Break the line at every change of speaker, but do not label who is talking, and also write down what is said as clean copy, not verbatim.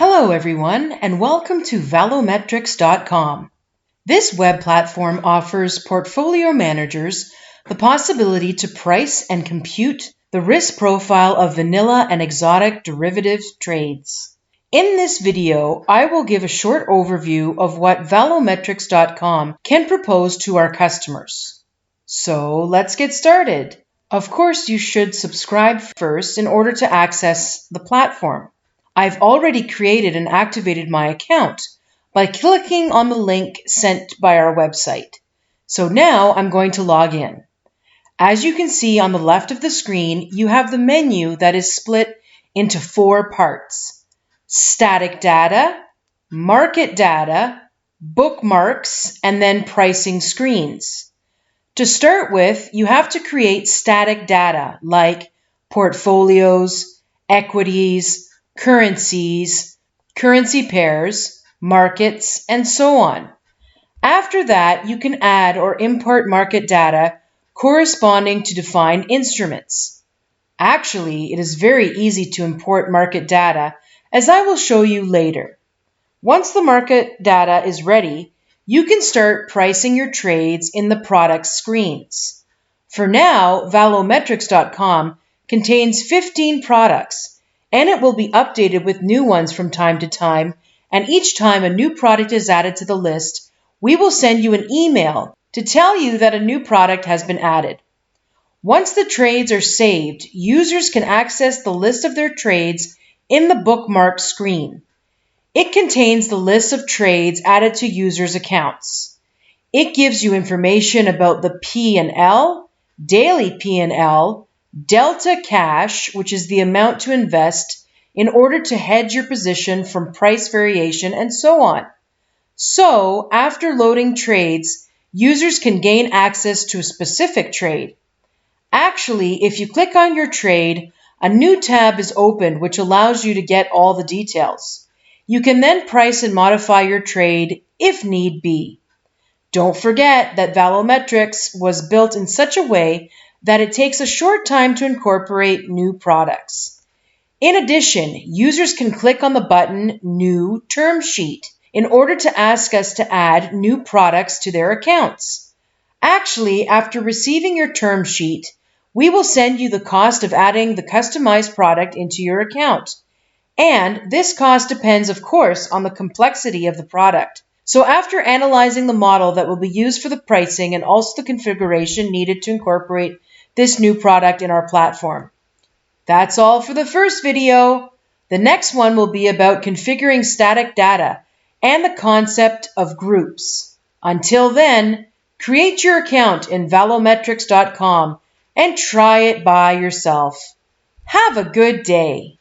Hello everyone, and welcome to Valometrics.com. This web platform offers portfolio managers the possibility to price and compute the risk profile of vanilla and exotic derivatives trades. In this video, I will give a short overview of what Valometrics.com can propose to our customers. So let's get started. Of course, you should subscribe first in order to access the platform. I've already created and activated my account by clicking on the link sent by our website. So now I'm going to log in. As you can see on the left of the screen, you have the menu that is split into 4 parts: static data, market data, bookmarks, and then pricing screens. To start with, you have to create static data like portfolios, equities, currencies, currency pairs, markets, and so on. After that, you can add or import market data corresponding to defined instruments. Actually, it is very easy to import market data, as I will show you later. Once the market data is ready, you can start pricing your trades in the product screens. For now, Valometrics.com contains 15 products, and it will be updated with new ones from time to time, and each time a new product is added to the list, we will send you an email to tell you that a new product has been added. Once the trades are saved, users can access the list of their trades in the bookmark screen. It contains the list of trades added to users' accounts. It gives you information about the P&L, daily P&L, delta cash, which is the amount to invest in order to hedge your position from price variation, and so on. So, after loading trades, users can gain access to a specific trade. Actually, if you click on your trade, a new tab is opened which allows you to get all the details. You can then price and modify your trade if need be. Don't forget that Valometrics was built in such a way that it takes a short time to incorporate new products. In addition, users can click on the button New Term Sheet in order to ask us to add new products to their accounts. Actually, after receiving your term sheet, we will send you the cost of adding the customized product into your account. And this cost depends, of course, on the complexity of the product. So after analyzing the model that will be used for the pricing and also the configuration needed to incorporate this new product in our platform. That's all for the first video. The next one will be about configuring static data and the concept of groups. Until then, create your account in Valometrics.com and try it by yourself. Have a good day.